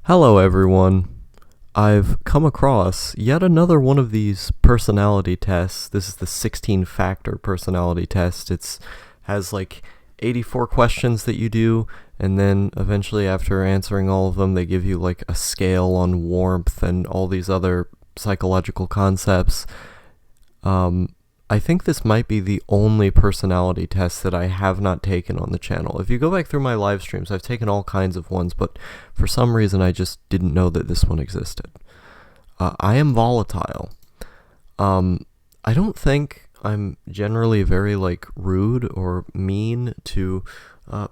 Hello, everyone. I've come across yet another one of these personality tests. This is the 16-factor personality test. It's has like 84 questions that you do, and then eventually after answering all of them, they give you like a scale on warmth and all these other psychological concepts. I think this might be the only personality test that I have not taken on the channel. If you go back through my live streams, I've taken all kinds of ones, but for some reason I just didn't know that this one existed. I am volatile. I don't think I'm generally very like rude or mean to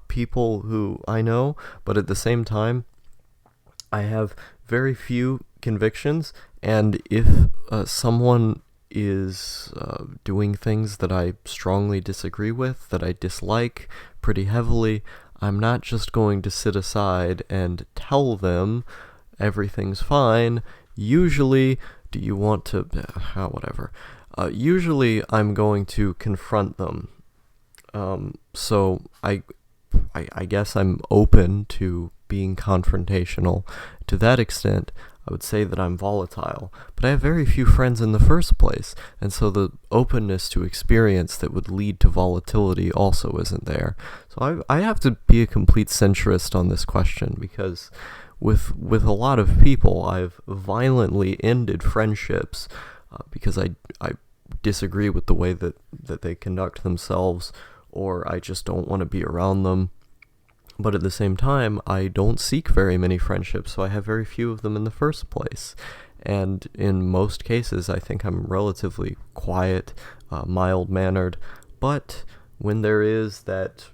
people who I know, but at the same time, I have very few convictions, and if someone is doing things that I strongly disagree with, that I dislike pretty heavily, I'm not just going to sit aside and tell them everything's fine. Usually, do you want to, whatever. Usually, I'm going to confront them. So I guess I'm open to being confrontational. To that extent, I would say that I'm volatile, but I have very few friends in the first place, and so the openness to experience that would lead to volatility also isn't there. So I have to be a complete centrist on this question, because with a lot of people, I've violently ended friendships because I disagree with the way that they conduct themselves, or I just don't want to be around them. But at the same time, I don't seek very many friendships, so I have very few of them in the first place. And in most cases, I think I'm relatively quiet, mild-mannered. But when there is that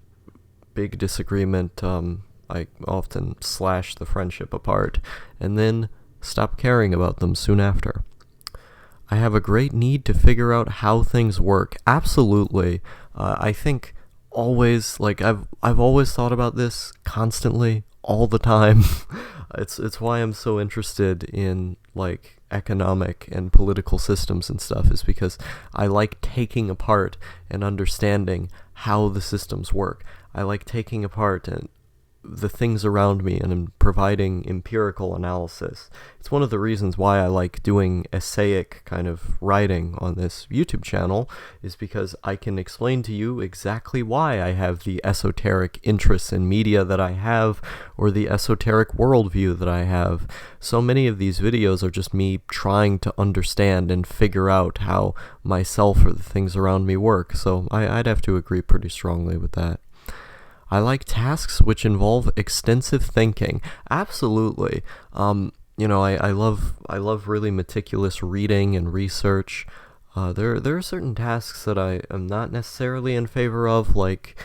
big disagreement, I often slash the friendship apart, and then stop caring about them soon after. I have a great need to figure out how things work. Absolutely. I think always, like, I've always thought about this constantly, all the time. It's why I'm so interested in like economic and political systems and stuff, is because I like taking apart and understanding how the systems work. I like taking apart and the things around me and providing empirical analysis. It's one of the reasons why I like doing essaic kind of writing on this YouTube channel, is because I can explain to you exactly why I have the esoteric interests in media that I have, or the esoteric worldview that I have. So many of these videos are just me trying to understand and figure out how myself or the things around me work, so I'd have to agree pretty strongly with that. I like tasks which involve extensive thinking. Absolutely. I love really meticulous reading and research. There are certain tasks that I am not necessarily in favor of, like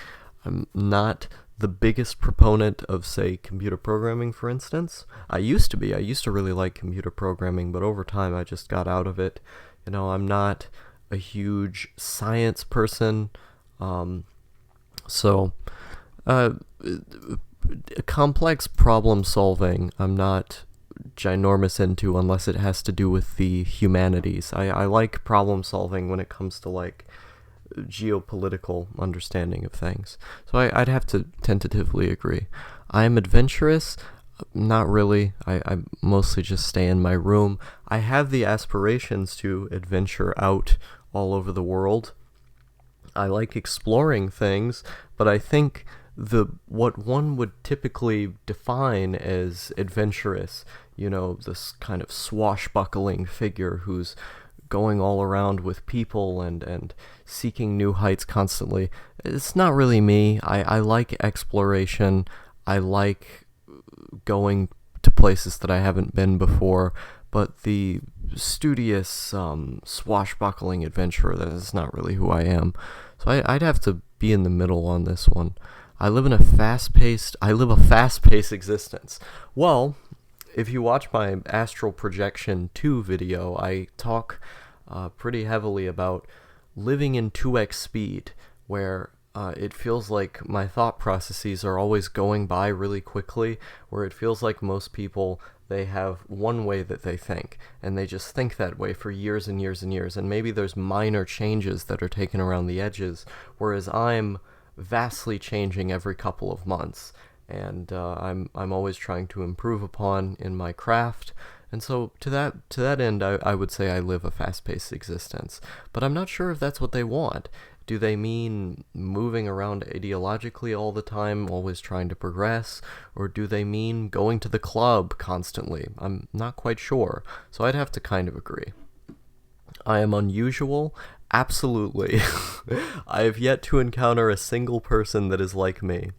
I'm not the biggest proponent of, say, computer programming, for instance. I used to be. I used to really like computer programming, but over time I just got out of it. I'm not a huge science person, so complex problem solving I'm not ginormous into, unless it has to do with the humanities. I like problem solving when it comes to like geopolitical understanding of things. So I'd have to tentatively agree. I'm adventurous. Not really. I mostly just stay in my room. I have the aspirations to adventure out all over the world. I like exploring things, but I think what one would typically define as adventurous, this kind of swashbuckling figure who's going all around with people and seeking new heights constantly, it's not really me. I like exploration. I like going to places that I haven't been before, but the studious, swashbuckling adventurer, that is not really who I am. So I'd have to be in the middle on this one. I live a fast-paced existence. Well, if you watch my Astral Projection 2 video, I talk pretty heavily about living in 2x speed, where it feels like my thought processes are always going by really quickly, where it feels like most people, they have one way that they think, and they just think that way for years and years and years, and maybe there's minor changes that are taken around the edges, whereas I'm vastly changing every couple of months. and I'm always trying to improve upon in my craft. And so to that end, I would say I live a fast-paced existence. But I'm not sure if that's what they want. Do they mean moving around ideologically all the time, always trying to progress? Or do they mean going to the club constantly? I'm not quite sure. So I'd have to kind of agree. I am unusual? Absolutely. I have yet to encounter a single person that is like me.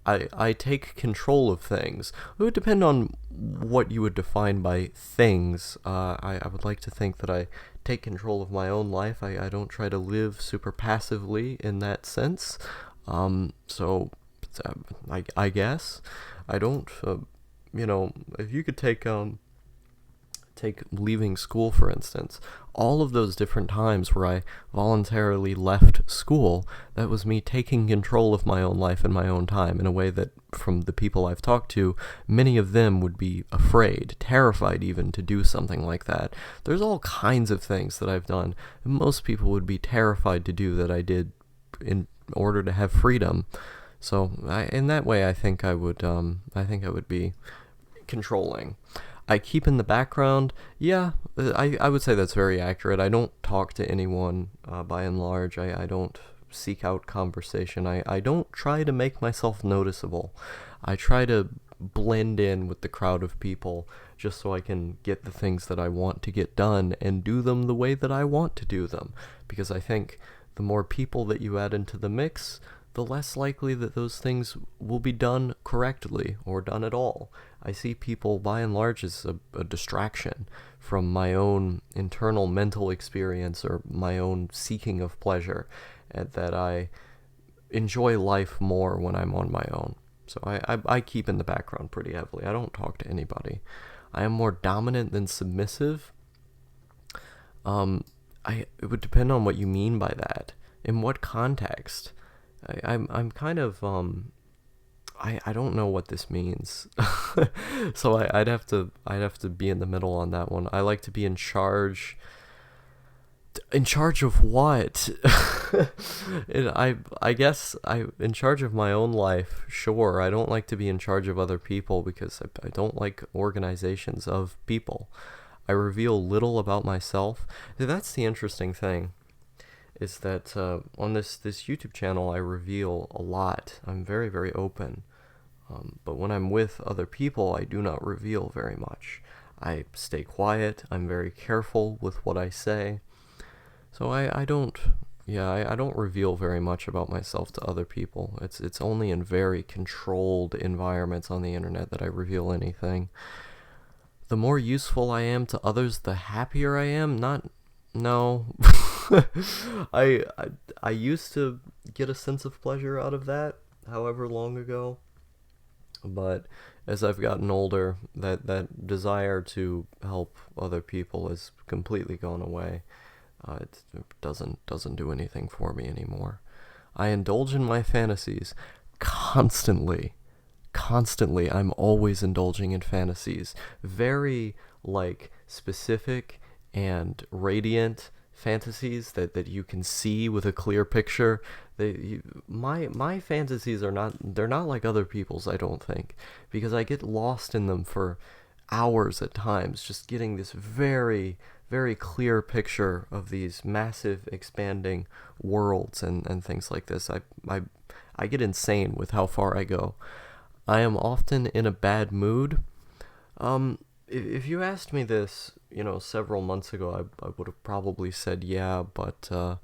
I take control of things. It would depend on what you would define by things. I would like to think that I take control of my own life. I don't try to live super passively in that sense. So, I guess. I don't, if you could take leaving school, for instance. All of those different times where I voluntarily left school, that was me taking control of my own life and my own time in a way that, from the people I've talked to, many of them would be afraid, terrified even, to do something like that. There's all kinds of things that I've done most people would be terrified to do that I did in order to have freedom. So in that way, I think I would be controlling. I keep in the background. Yeah, I would say that's very accurate. I don't talk to anyone by and large. I don't seek out conversation. I don't try to make myself noticeable. I try to blend in with the crowd of people just so I can get the things that I want to get done and do them the way that I want to do them. Because I think the more people that you add into the mix, the less likely that those things will be done correctly or done at all. I see people by and large as a distraction from my own internal mental experience or my own seeking of pleasure, and that I enjoy life more when I'm on my own. So I keep in the background pretty heavily. I don't talk to anybody. I am more dominant than submissive. It would depend on what you mean by that. In what context? I'm kind of I don't know what this means. So I'd have to be in the middle on that one. I like to be in charge. In charge of what? I guess I in charge of my own life. Sure, I don't like to be in charge of other people because I don't like organizations of people. I reveal little about myself. That's the interesting thing, is that on this YouTube channel I reveal a lot. I'm very, very open. But when I'm with other people, I do not reveal very much. I stay quiet. I'm very careful with what I say. So I don't, yeah, I don't reveal very much about myself to other people. It's only in very controlled environments on the internet that I reveal anything. The more useful I am to others, the happier I am. Not, no. I used to get a sense of pleasure out of that, however long ago. But as I've gotten older, that desire to help other people has completely gone away. It doesn't do anything for me anymore. I indulge in my fantasies constantly. Constantly, I'm always indulging in fantasies. Very, like, specific and radiant fantasies that you can see with a clear picture. My fantasies they're not like other people's, I don't think, because I get lost in them for hours at times, just getting this very, very clear picture of these massive expanding worlds and things like this. I get insane with how far I go. I am often in a bad mood. If you asked me this, several months ago, I would have probably said yeah, but I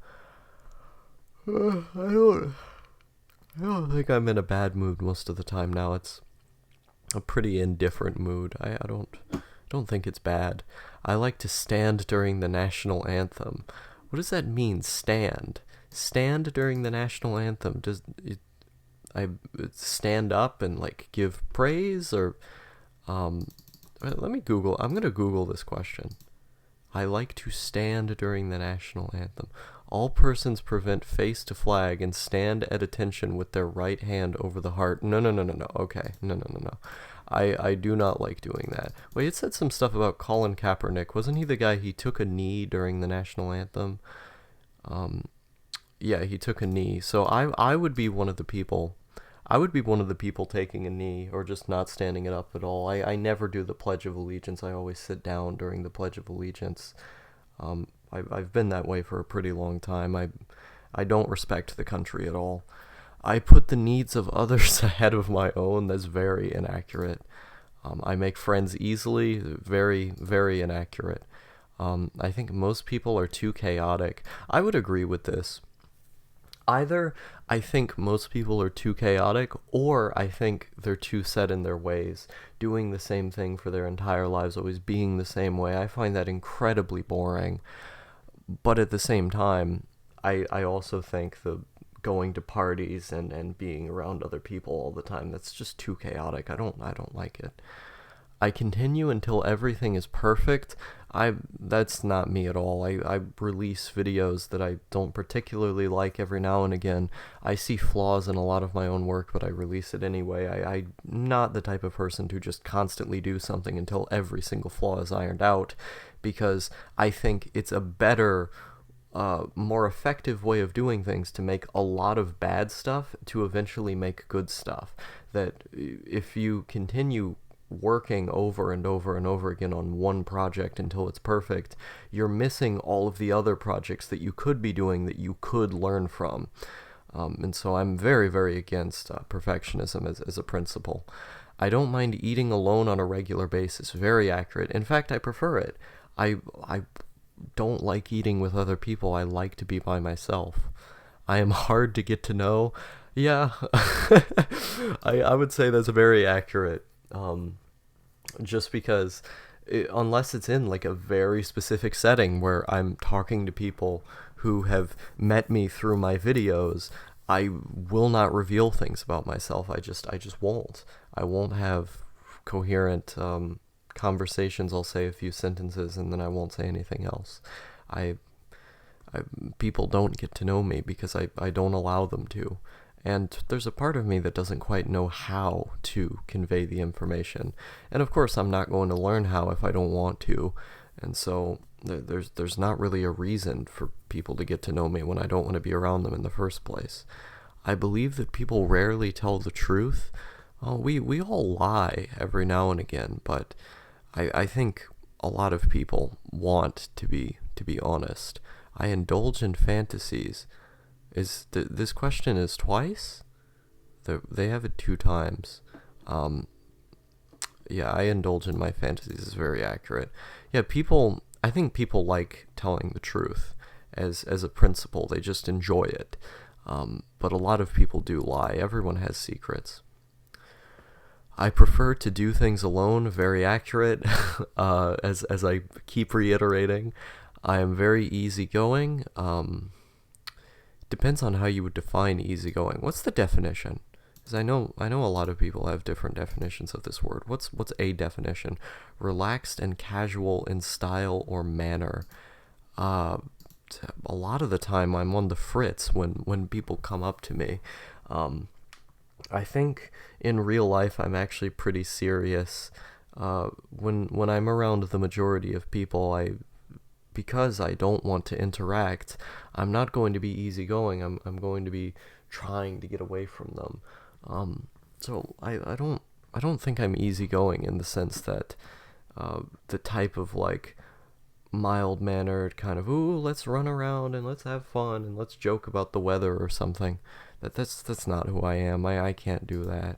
don't think I'm in a bad mood most of the time now. It's a pretty indifferent mood. I don't think it's bad. I like to stand during the national anthem. What does that mean, stand? Stand during the national anthem? I stand up and like give praise, or let me Google. I'm gonna Google this question. I like to stand during the national anthem. All persons prevent face to flag and stand at attention with their right hand over the heart. No. Okay. No. I do not like doing that. Wait, it said some stuff about Colin Kaepernick. Wasn't he the guy, he took a knee during the national anthem? Yeah, he took a knee. So I would be one of the people. I would be one of the people taking a knee or just not standing it up at all. I never do the Pledge of Allegiance. I always sit down during the Pledge of Allegiance. I've been that way for a pretty long time. I don't respect the country at all. I put the needs of others ahead of my own. That's very inaccurate. I make friends easily. Very, very inaccurate. I think most people are too chaotic. I would agree with this. Either I think most people are too chaotic, or I think they're too set in their ways, doing the same thing for their entire lives, always being the same way. I find that incredibly boring. But at the same time, I also think the going to parties and being around other people all the time, that's just too chaotic. I don't like it. I continue until everything is perfect. That's not me at all. I release videos that I don't particularly like every now and again. I see flaws in a lot of my own work, but I release it anyway. I'm not the type of person to just constantly do something until every single flaw is ironed out, because I think it's a better, more effective way of doing things to make a lot of bad stuff to eventually make good stuff. That if you continue working over and over and over again on one project until it's perfect, you're missing all of the other projects that you could be doing that you could learn from. And so I'm very, very against perfectionism as a principle. I don't mind eating alone on a regular basis. Very accurate. In fact, I prefer it. I don't like eating with other people. I like to be by myself. I am hard to get to know. Yeah, I would say that's very accurate. Just because unless it's in like a very specific setting where I'm talking to people who have met me through my videos, I will not reveal things about myself. I just won't. I won't have coherent conversations. I'll say a few sentences and then I won't say anything else. I, I People don't get to know me because I don't allow them to. And there's a part of me that doesn't quite know how to convey the information. And of course, I'm not going to learn how if I don't want to. And so there's not really a reason for people to get to know me when I don't want to be around them in the first place. I believe that people rarely tell the truth. We all lie every now and again, but I think a lot of people want to be honest. I indulge in fantasies. This question is twice? They have it 2 times. Yeah, I indulge in my fantasies is very accurate. Yeah, I think people like telling the truth as a principle. They just enjoy it. But a lot of people do lie. Everyone has secrets. I prefer to do things alone, very accurate, as I keep reiterating. I am very easygoing. Depends on how you would define easygoing. What's the definition? Because I know a lot of people have different definitions of this word. What's a definition? Relaxed and casual in style or manner. A lot of the time I'm on the fritz when people come up to me. I think in real life I'm actually pretty serious. When I'm around the majority of people, because I don't want to interact, I'm not going to be easygoing. I'm going to be trying to get away from them. So I don't think I'm easygoing in the sense that the type of like mild-mannered kind of, ooh, let's run around and let's have fun and let's joke about the weather or something. That's not who I am. I can't do that.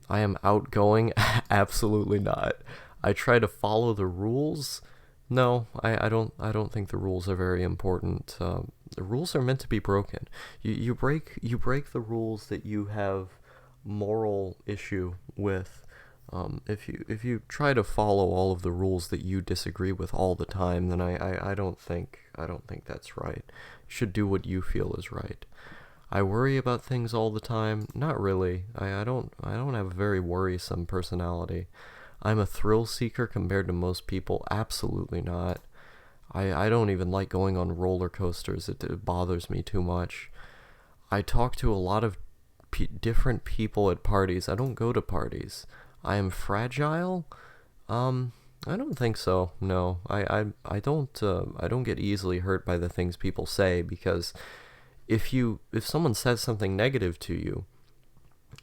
I am outgoing? Absolutely not. I try to follow the rules. No, I don't think the rules are very important. The rules are meant to be broken. You break the rules that you have moral issue with. If you try to follow all of the rules that you disagree with all the time, then I don't think that's right. You should do what you feel is right. I worry about things all the time. Not really. I don't have a very worrisome personality. I'm a thrill seeker compared to most people. Absolutely not. I don't even like going on roller coasters. It bothers me too much. I talk to a lot of different people at parties. I don't go to parties. I am fragile? I don't think so. No. I don't get easily hurt by the things people say, because if someone says something negative to you,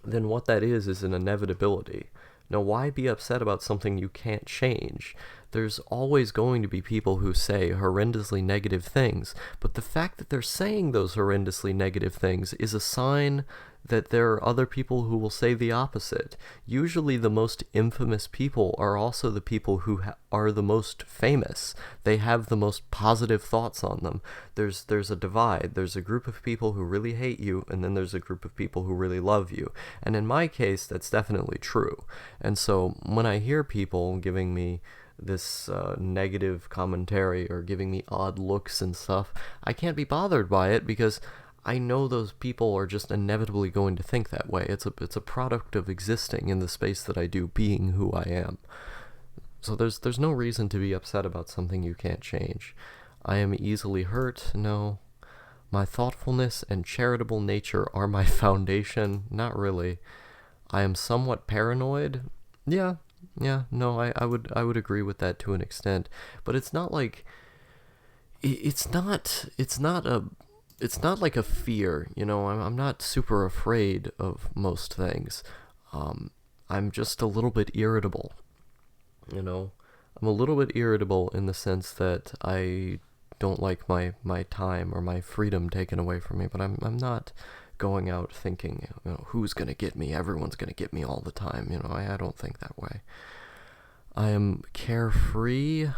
then what that is an inevitability. Now, why be upset about something you can't change? There's always going to be people who say horrendously negative things, but the fact that they're saying those horrendously negative things is a sign that there are other people who will say the opposite. Usually the most infamous people are also the people who are the most famous. They have the most positive thoughts on them. There's a divide. There's a group of people who really hate you, and then there's a group of people who really love you. And in my case, that's definitely true. And so when I hear people giving me this negative commentary or giving me odd looks and stuff, I can't be bothered by it because I know those people are just inevitably going to think that way. It's a product of existing in the space that I do, being who I am. So there's no reason to be upset about something you can't change. I am easily hurt. No. My thoughtfulness and charitable nature are my foundation. Not really. I am somewhat paranoid. Yeah, no, I would agree with that to an extent, but it's not like it's not like a fear, you know. I'm not super afraid of most things. I'm just a little bit irritable, you know. I'm a little bit irritable in the sense that I don't like my time or my freedom taken away from me, but I'm not going out thinking, you know, who's going to get me? Everyone's going to get me all the time, you know. I don't think that way. I am carefree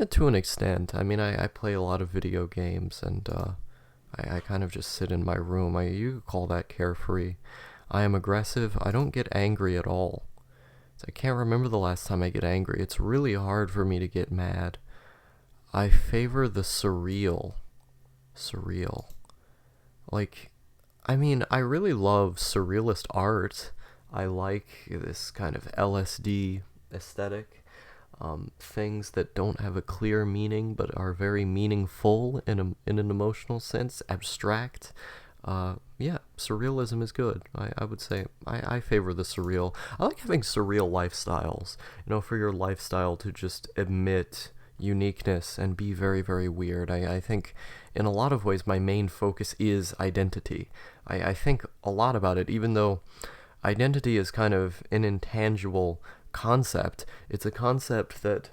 to an extent. I mean, I play a lot of video games, and I kind of just sit in my room. You could call that carefree. I am aggressive. I don't get angry at all. I can't remember the last time I get angry. It's really hard for me to get mad. I favor the surreal. Surreal. Like, I mean, I really love surrealist art. I like this kind of LSD aesthetic. Things that don't have a clear meaning but are very meaningful in an emotional sense, abstract. Yeah, surrealism is good. I would say I favor the surreal. I like having surreal lifestyles, you know, for your lifestyle to just admit uniqueness and be very, very weird. I think in a lot of ways my main focus is identity. I think a lot about it, even though identity is kind of an intangible concept. It's a concept that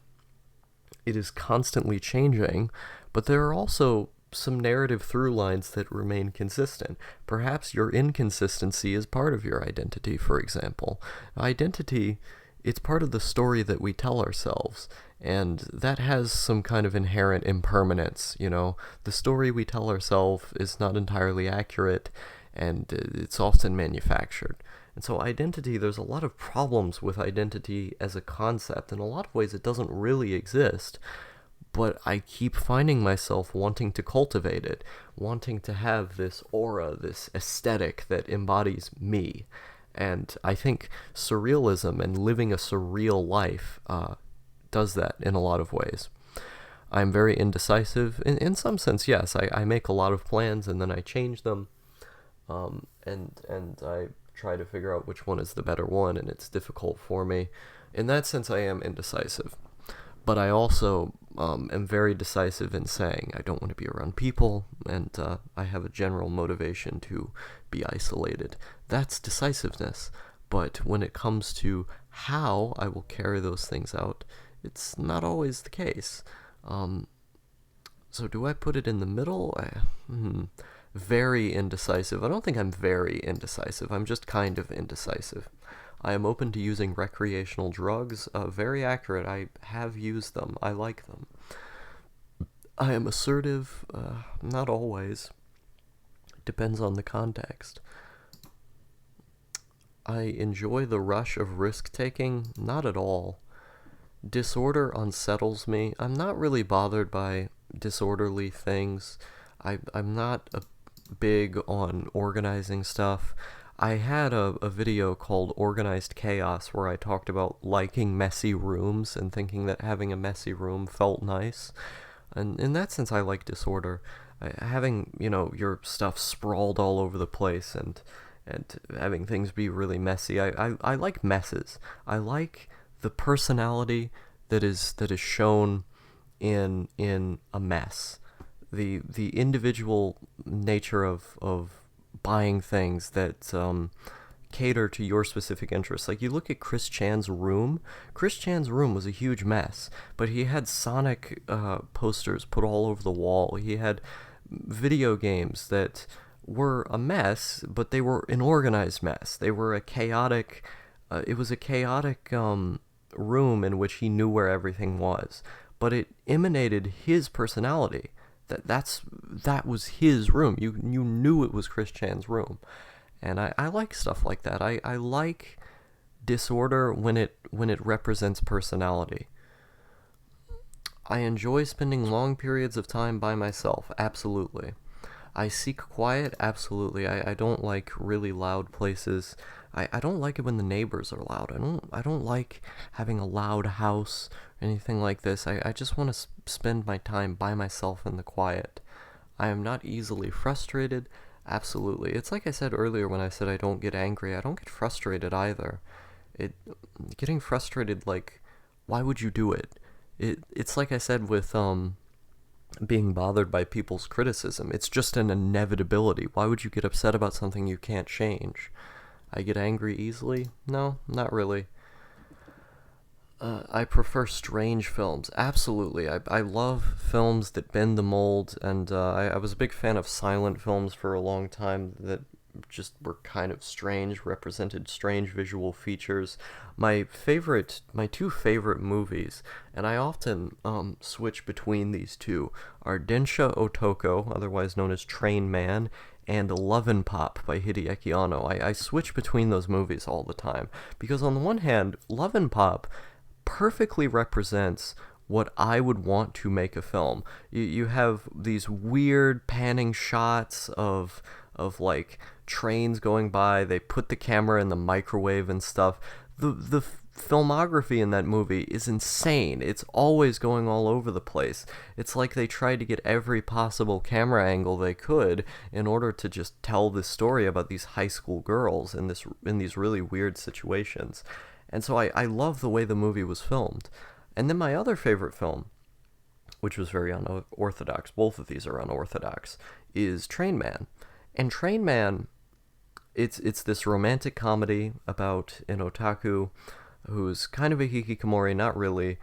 it is constantly changing, but there are also some narrative through lines that remain consistent. Perhaps your inconsistency is part of your identity, for example. Identity, it's part of the story that we tell ourselves, and that has some kind of inherent impermanence, you know. The story we tell ourselves is not entirely accurate, and it's often manufactured. And so identity, there's a lot of problems with identity as a concept. In a lot of ways, it doesn't really exist. But I keep finding myself wanting to cultivate it, wanting to have this aura, this aesthetic that embodies me. And I think surrealism and living a surreal life does that in a lot of ways. I'm very indecisive. In some sense, yes. I make a lot of plans and then I change them. And I try to figure out which one is the better one, and it's difficult for me. In that sense, I am indecisive. But I also am very decisive in saying I don't want to be around people, and I have a general motivation to be isolated. That's decisiveness. But when it comes to how I will carry those things out, it's not always the case. So do I put it in the middle? Very indecisive. I don't think I'm very indecisive. I'm just kind of indecisive. I am open to using recreational drugs. Very accurate. I have used them. I like them. I am assertive. Not always. Depends on the context. I enjoy the rush of risk-taking. Not at all. Disorder unsettles me. I'm not really bothered by disorderly things. I'm not big on organizing stuff. I had a video called Organized Chaos where I talked about liking messy rooms and thinking that having a messy room felt nice. And in that sense, I like disorder. Having, you know, your stuff sprawled all over the place and having things be really messy. I like messes. I like the personality that is shown in a mess. The individual nature of buying things that cater to your specific interests. Like, you look at Chris Chan's room. Chris Chan's room was a huge mess, but he had Sonic posters put all over the wall. He had video games that were a mess, but they were an organized mess. They were a chaotic. It was a chaotic room in which he knew where everything was, but it emanated his personality. That was his room. You knew it was Chris Chan's room, and I like stuff like that. I like disorder when it represents personality. I enjoy spending long periods of time by myself, absolutely. I seek quiet, absolutely. I don't like really loud places. I don't like it when the neighbors are loud. I don't like having a loud house or anything like this. I just want to spend my time by myself in the quiet. I am not easily frustrated, absolutely. It's like I said earlier when I said I don't get angry. I don't get frustrated either. Getting frustrated, like, why would you do it? It's like I said with being bothered by people's criticism. It's just an inevitability. Why would you get upset about something you can't change? I get angry easily? No, not really. I prefer strange films. Absolutely. I love films that bend the mold, and I was a big fan of silent films for a long time that just were kind of strange, represented strange visual features. My two favorite movies, and I often switch between these two, are Densha Otoko, otherwise known as Train Man, and Love and Pop by Hideaki Anno. I switch between those movies all the time, because on the one hand, Love and Pop perfectly represents what I would want to make a film. You have these weird panning shots of like trains going by. They put the camera in the microwave and stuff. The filmography in that movie is insane. It's always going all over the place. It's like they tried to get every possible camera angle they could in order to just tell this story about these high school girls in these really weird situations. And so I love the way the movie was filmed. And then my other favorite film, which was very unorthodox, both of these are unorthodox, is Train Man. And Train Man, it's this romantic comedy about an otaku who's kind of a hikikomori, not really,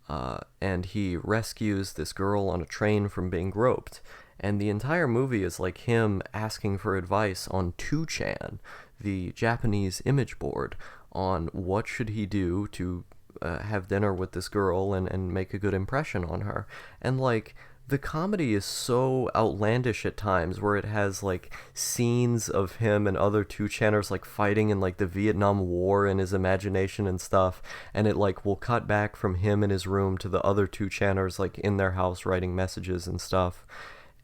and he rescues this girl on a train from being groped. And the entire movie is like him asking for advice on 2chan, the Japanese image board, on what should he do to have dinner with this girl and make a good impression on her. And like, the comedy is so outlandish at times, where it has like scenes of him and other 2chaners like fighting in like the Vietnam War in his imagination and stuff, and it like will cut back from him in his room to the other 2chaners like in their house writing messages and stuff.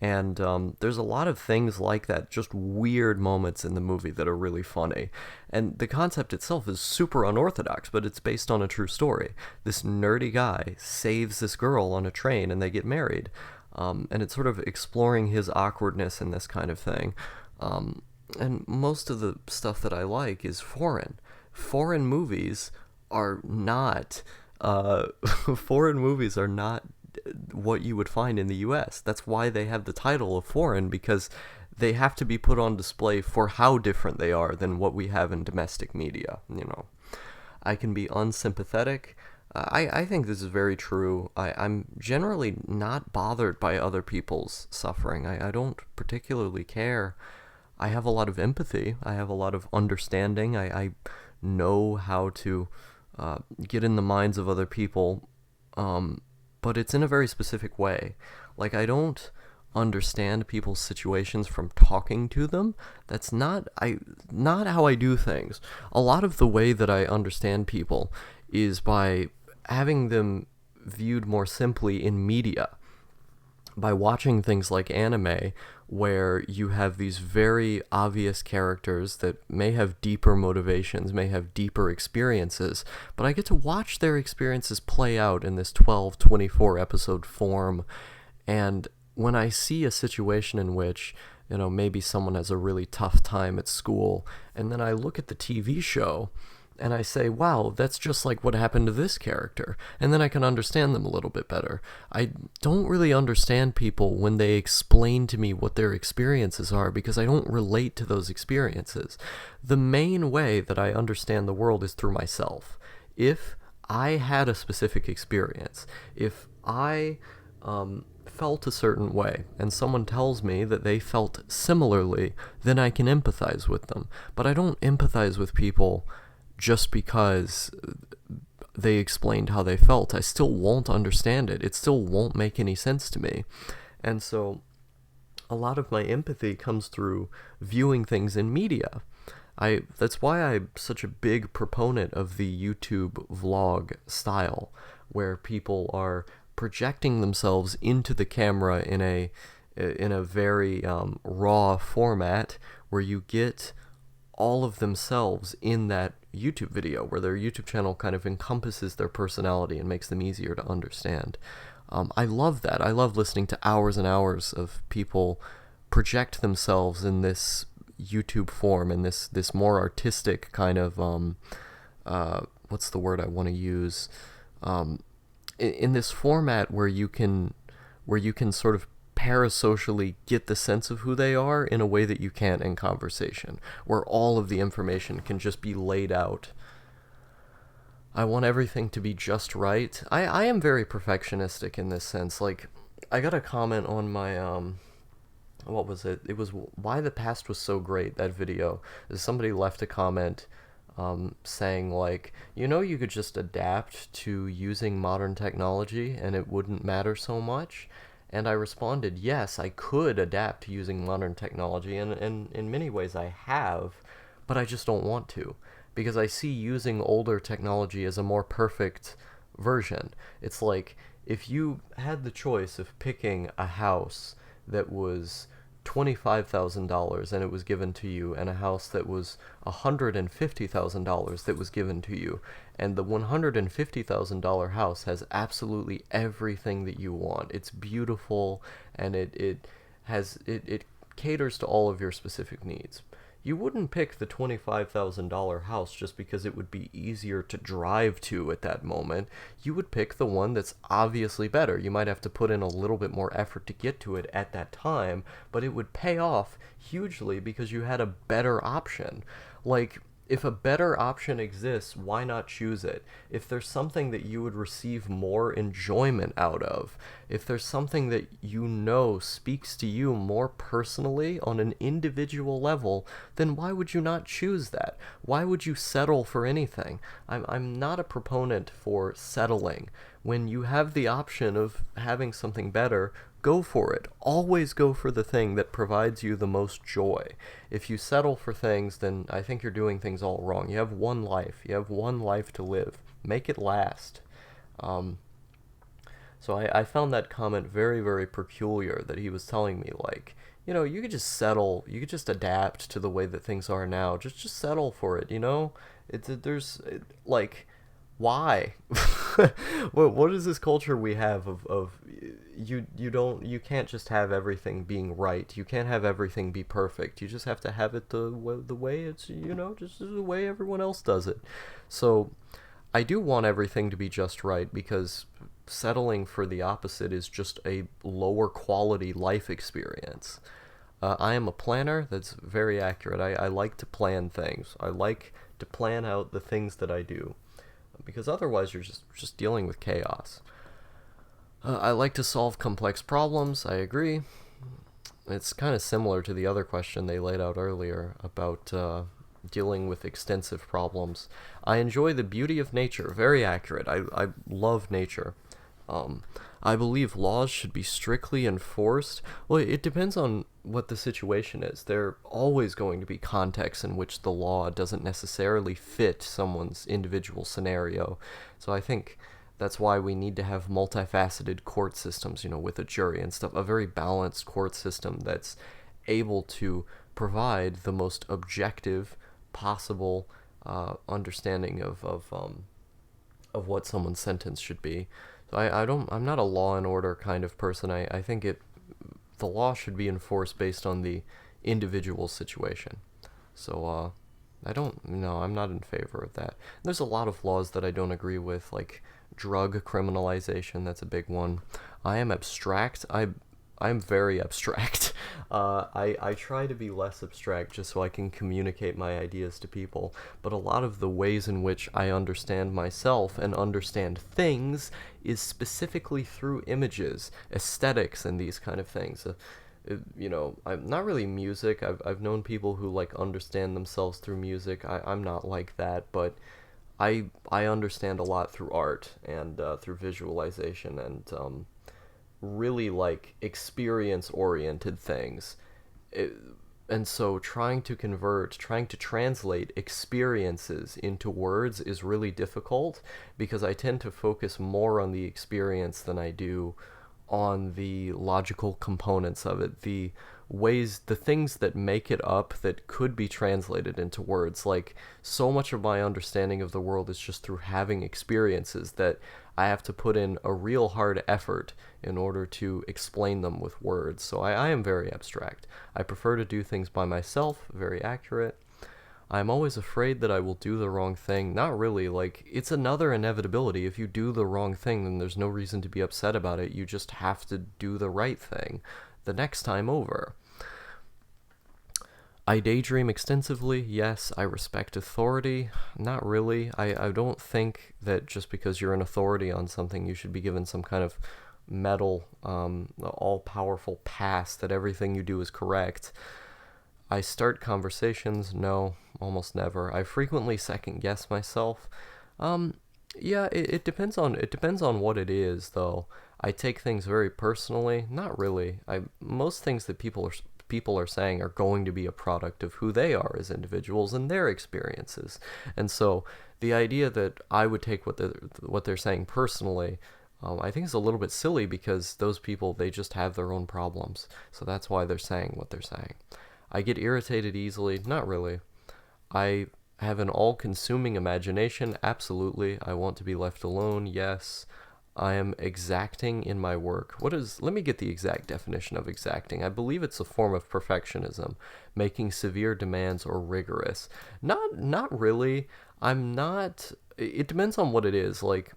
And there's a lot of things like that, just weird moments in the movie that are really funny. And the concept itself is super unorthodox, but it's based on a true story. This nerdy guy saves this girl on a train and they get married. And it's sort of exploring his awkwardness in this kind of thing. And most of the stuff that I like is foreign. Foreign movies are not... foreign movies are not what you would find in the US. That's why they have the title of foreign, because they have to be put on display for how different they are than what we have in domestic media. You know, I can be unsympathetic. I think this is very true. I'm generally not bothered by other people's suffering. I don't particularly care. I have a lot of empathy. I have a lot of understanding. I know how to get in the minds of other people, but it's in a very specific way. Like, I don't understand people's situations from talking to them. That's not how I do things. A lot of the way that I understand people is by having them viewed more simply in media, by watching things like anime, where you have these very obvious characters that may have deeper motivations, may have deeper experiences, but I get to watch their experiences play out in this 12, 24 episode form. And when I see a situation in which, you know, maybe someone has a really tough time at school, and then I look at the TV show, and I say, wow, that's just like what happened to this character. And then I can understand them a little bit better. I don't really understand people when they explain to me what their experiences are because I don't relate to those experiences. The main way that I understand the world is through myself. If I had a specific experience, if I felt a certain way, and someone tells me that they felt similarly, then I can empathize with them. But I don't empathize with people just because they explained how they felt. I still won't understand it. It still won't make any sense to me. And so a lot of my empathy comes through viewing things in media. That's why I'm such a big proponent of the YouTube vlog style, where people are projecting themselves into the camera in a very raw format, where you get all of themselves in that YouTube video, where their YouTube channel kind of encompasses their personality and makes them easier to understand. I love that. I love listening to hours and hours of people project themselves in this YouTube form, and this more artistic kind of what's the word I want to use, in this format where you can sort of parasocially get the sense of who they are in a way that you can't in conversation, where all of the information can just be laid out. I want everything to be just right. I am very perfectionistic in this sense. Like, I got a comment on my what was it? It was Why the Past Was So Great, that video. Somebody left a comment saying, like, you could just adapt to using modern technology and it wouldn't matter so much. And I responded, yes, I could adapt to using modern technology, and in many ways I have, but I just don't want to, because I see using older technology as a more perfect version. It's like, if you had the choice of picking a house that was $25,000 and it was given to you, and a house that was $150,000 that was given to you, and the $150,000 house has absolutely everything that you want. It's beautiful, and it caters to all of your specific needs. You wouldn't pick the $25,000 house just because it would be easier to drive to at that moment. You would pick the one that's obviously better. You might have to put in a little bit more effort to get to it at that time, but it would pay off hugely because you had a better option. Like, if a better option exists, why not choose it? If there's something that you would receive more enjoyment out of, if there's something that speaks to you more personally on an individual level, then why would you not choose that? Why would you settle for anything? I'm not a proponent for settling. When you have the option of having something better, go for it. Always go for the thing that provides you the most joy. If you settle for things, then I think you're doing things all wrong. You have one life. You have one life to live. Make it last. So I found that comment very, very peculiar, that he was telling me, like, you could just settle. You could just adapt to the way that things are now. Just settle for it, why? What is this culture we have of you can't just have everything being right. You can't have everything be perfect. You just have to have it the way it's, just the way everyone else does it. So I do want everything to be just right, because settling for the opposite is just a lower quality life experience. I am a planner. That's very accurate. I like to plan things. I like to plan out the things that I do, because otherwise you're just dealing with chaos. I like to solve complex problems. I agree. It's kind of similar to the other question they laid out earlier about dealing with extensive problems. I enjoy the beauty of nature. Very accurate. I love nature. I believe laws should be strictly enforced. Well, it depends on what the situation is. There are always going to be contexts in which the law doesn't necessarily fit someone's individual scenario. So I think that's why we need to have multifaceted court systems, with a jury and stuff, a very balanced court system that's able to provide the most objective possible understanding of what someone's sentence should be. So I'm not a law and order kind of person. I think the law should be enforced based on the individual situation. So I don't, no, I'm not in favor of that. There's a lot of laws that I don't agree with, like drug criminalization, that's a big one. I am abstract. I'm very abstract. I try to be less abstract just so I can communicate my ideas to people, but a lot of the ways in which I understand myself and understand things is specifically through images, aesthetics, and these kind of things. I'm not really music. I've known people who like understand themselves through music. I'm not like that, but I understand a lot through art and through visualization and really like experience oriented things. It, and so trying to translate experiences into words is really difficult because I tend to focus more on the experience than I do on the logical components of it, the things that make it up that could be translated into words. Like, so much of my understanding of the world is just through having experiences that I have to put in a real hard effort in order to explain them with words. So I am very abstract. I prefer to do things by myself, very accurate. I'm always afraid that I will do the wrong thing. Not really, like, it's another inevitability. If you do the wrong thing, then there's no reason to be upset about it. You just have to do the right thing the next time over. I daydream extensively. Yes, I respect authority. Not really. I don't think that just because you're an authority on something, you should be given some kind of medal, all powerful pass that everything you do is correct. I start conversations. No, almost never. I frequently second guess myself. Um, yeah, it depends on what it is, though. I take things very personally. Not really. I Most things that people are saying are going to be a product of who they are as individuals and their experiences. And so the idea that I would take what they're saying personally, I think is a little bit silly because those people, they just have their own problems. So that's why they're saying what they're saying. I get irritated easily. Not really. I have an all-consuming imagination. Absolutely. I want to be left alone. Yes. I am exacting in my work. Let me get the exact definition of exacting. I believe it's a form of perfectionism, making severe demands or rigorous. Not really. I'm not, it depends on what it is. Like,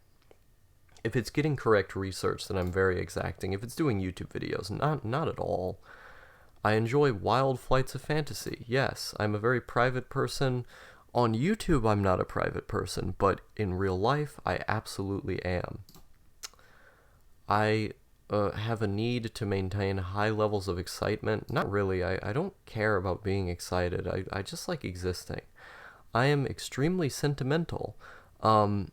if it's getting correct research, then I'm very exacting. If it's doing YouTube videos, not at all. I enjoy wild flights of fantasy. Yes, I'm a very private person. On YouTube, I'm not a private person, but in real life, I absolutely am. I have a need to maintain high levels of excitement. Not really. I don't care about being excited. I just like existing. I am extremely sentimental. Um,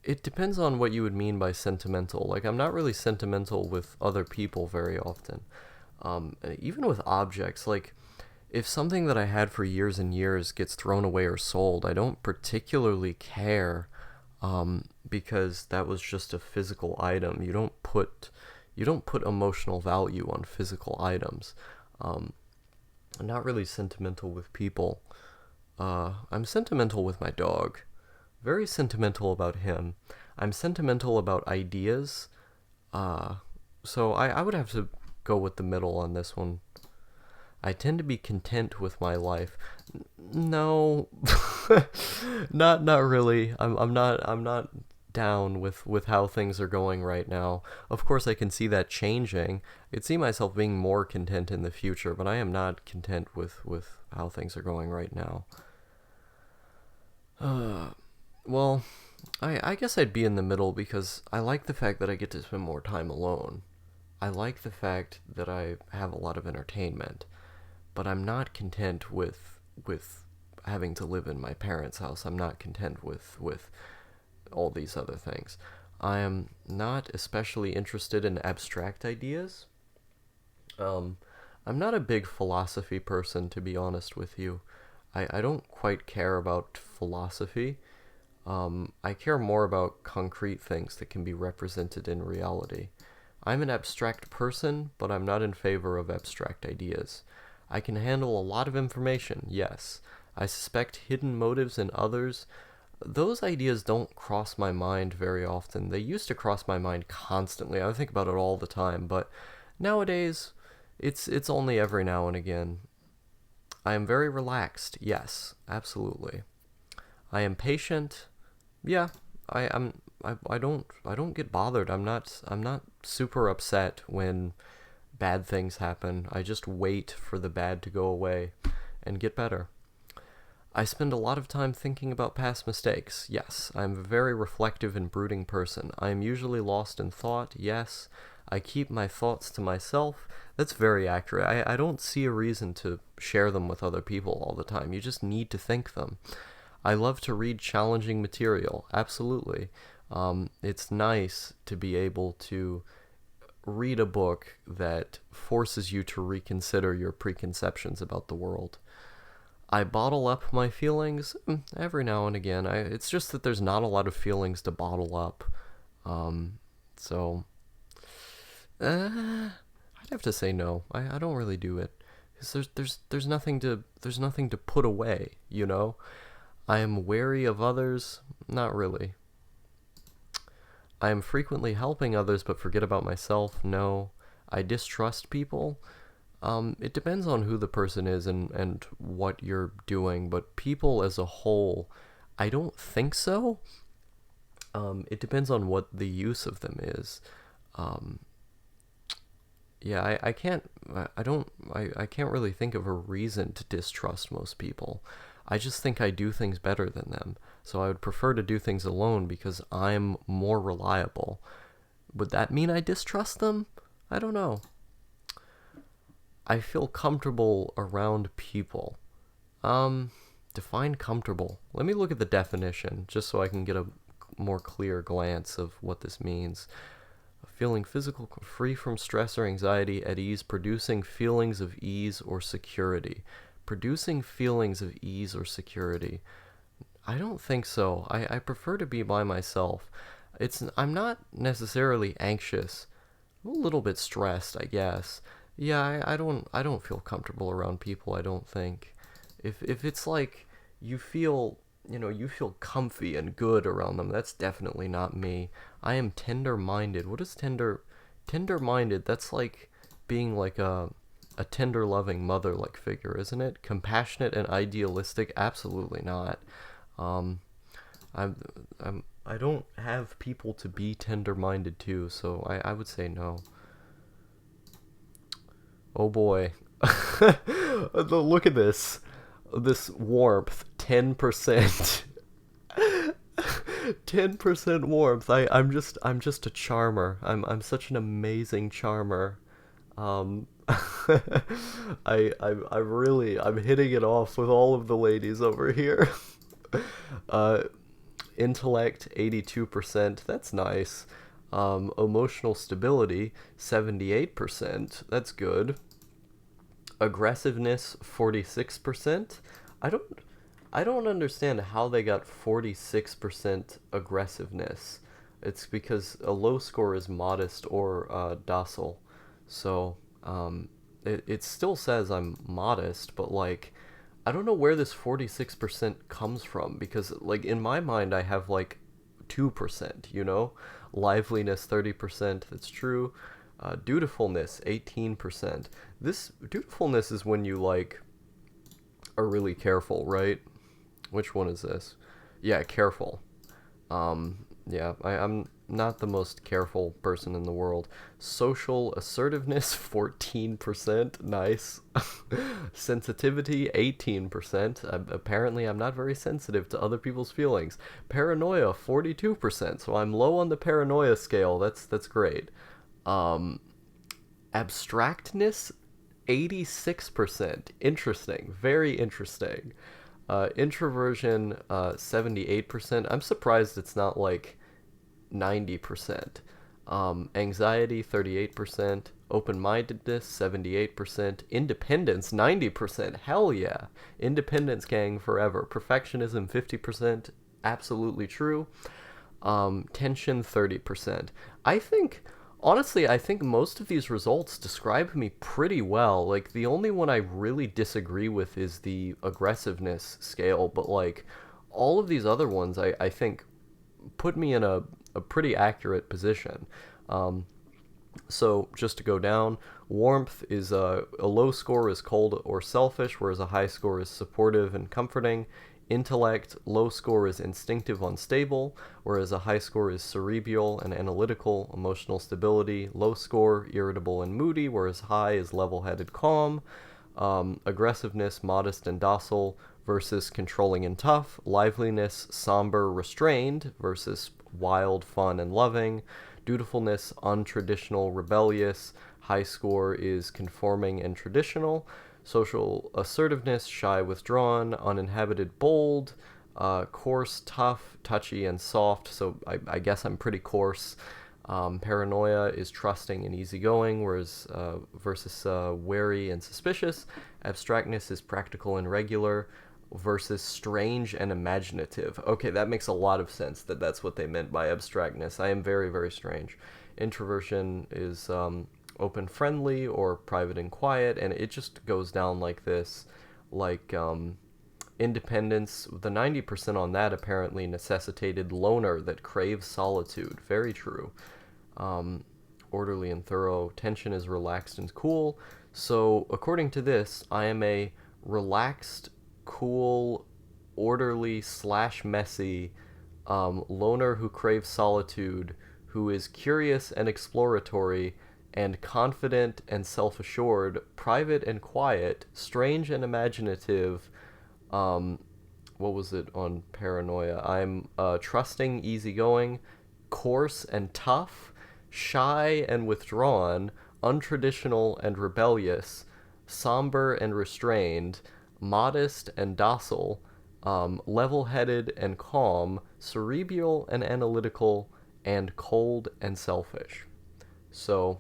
it depends on what you would mean by sentimental. Like, I'm not really sentimental with other people very often. Even with objects, like, if something that I had for years and years gets thrown away or sold, I don't particularly care, because that was just a physical item. You don't put emotional value on physical items. I'm not really sentimental with people. I'm sentimental with my dog. Very sentimental about him. I'm sentimental about ideas. Uh, so I would have to go with the middle on this one. I tend to be content with my life. No, not really. I'm not down with how things are going right now. Of course, I can see that changing. I could see myself being more content in the future, but I am not content with how things are going right now. Uh, well, I guess I'd be in the middle because I like the fact that I get to spend more time alone. I like the fact that I have a lot of entertainment, but I'm not content with having to live in my parents' house. I'm not content with all these other things. I am not especially interested in abstract ideas. Um, I'm not a big philosophy person, to be honest with you. I don't quite care about philosophy. I care more about concrete things that can be represented in reality. I'm an abstract person, but I'm not in favor of abstract ideas. I can handle a lot of information, yes. I suspect hidden motives in others. Those ideas don't cross my mind very often. They used to cross my mind constantly. I think about it all the time, but nowadays it's only every now and again. I am very relaxed. Yes, absolutely. I am patient. Yeah, I don't get bothered. I'm not super upset when bad things happen. I just wait for the bad to go away and get better. I spend a lot of time thinking about past mistakes. Yes, I'm a very reflective and brooding person. I am usually lost in thought. Yes, I keep my thoughts to myself. That's very accurate. I don't see a reason to share them with other people all the time. You just need to think them. I love to read challenging material. Absolutely. It's nice to be able to read a book that forces you to reconsider your preconceptions about the world. I bottle up my feelings every now and again. It's just that there's not a lot of feelings to bottle up. So, I'd have to say no. I don't really do it. 'Cause there's nothing to put away, you know? I am wary of others. Not really. I am frequently helping others but forget about myself. No. I distrust people. It depends on who the person is and what you're doing, but people as a whole, I don't think so. It depends on what the use of them is. Um, yeah, I can't, I don't, I can't really think of a reason to distrust most people. I just think I do things better than them. So I would prefer to do things alone because I'm more reliable. Would that mean I distrust them? I don't know. I feel comfortable around people. Define comfortable. Let me look at the definition just so I can get a more clear glance of what this means. Feeling physical, free from stress or anxiety, at ease, producing feelings of ease or security. Producing feelings of ease or security. I don't think so. I prefer to be by myself. I'm not necessarily anxious. I'm a little bit stressed, I guess. Yeah, I don't feel comfortable around people, I don't think. If it's like you feel comfy and good around them, that's definitely not me. I am tender-minded. What is tender-minded? That's like being like a tender loving mother like figure, isn't it? Compassionate and idealistic? Absolutely not. Um I'm I don't have people to be tender minded to, so I would say no. Oh boy. Look at this. This warmth, 10%. 10% warmth. I'm just a charmer. I'm such an amazing charmer. Um I'm hitting it off with all of the ladies over here. uh Intellect 82%. That's nice. Emotional stability 78%. That's good. Aggressiveness 46%. I don't I don't understand how they got 46% aggressiveness. It's because a low score is modest or docile. So, it still says I'm modest, but like, I don't know where this 46% comes from because, like, in my mind, I have like 2%, you know? Liveliness 30%, that's true. Dutifulness 18%. This dutifulness is when you, like, are really careful, right? Which one is this? Yeah, careful. Yeah, I'm not the most careful person in the world. Social assertiveness, 14%. Nice. Sensitivity, 18%. Apparently, I'm not very sensitive to other people's feelings. Paranoia, 42%. So I'm low on the paranoia scale. That's great. Um, Abstractness, 86%. Interesting. Very interesting. Introversion, 78%. I'm surprised it's not like 90%. Anxiety, 38%. Open-mindedness, 78%. Independence, 90%. Hell yeah. Independence gang forever. Perfectionism, 50%. Absolutely true. Tension, 30%. I think Honestly, I think most of these results describe me pretty well. Like, the only one I really disagree with is the aggressiveness scale, but, like, all of these other ones, I think, put me in a pretty accurate position. Um, So just to go down, warmth is a low score is cold or selfish, whereas a high score is supportive and comforting. Intellect, low score is instinctive, unstable, whereas a high score is cerebral and analytical. Emotional stability, low score, irritable and moody, whereas high is level-headed, calm. Aggressiveness, modest and docile versus controlling and tough. Liveliness, somber, restrained versus wild, fun, and loving. Dutifulness, untraditional, rebellious. High score is conforming and traditional. Social assertiveness, shy, withdrawn. Uninhabited, bold. Coarse, tough, touchy, and soft. So I guess I'm pretty coarse. Paranoia is trusting and easygoing, whereas versus wary and suspicious. Abstractness is practical and regular versus strange and imaginative. Okay, that makes a lot of sense that that's what they meant by abstractness. I am very, very strange. Introversion is open friendly or private and quiet, and it just goes down like this. Like independence, the 90% on that apparently necessitated loner that craves solitude. Very true. Orderly and thorough. Tension is relaxed and cool. So, according to this, I am a relaxed, cool, orderly slash messy loner who craves solitude, who is curious and exploratory, and confident and self assured, private and quiet, strange and imaginative. Um, what was it on paranoia? I'm trusting, easygoing, coarse and tough, shy and withdrawn, untraditional and rebellious, somber and restrained, modest and docile, level headed and calm, cerebral and analytical, and cold and selfish. So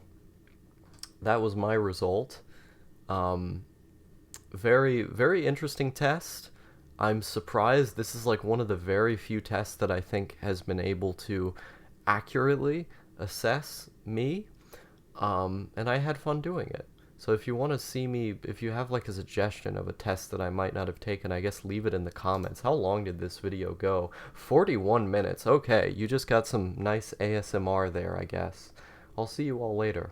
that was my result. Um, very, very interesting test. I'm surprised this is like one of the very few tests that I think has been able to accurately assess me. And I had fun doing it. So if you want to see me, if you have like a suggestion of a test that I might not have taken, I guess leave it in the comments. How long did this video go? 41 minutes. Okay, you just got some nice ASMR there, I guess. I'll see you all later.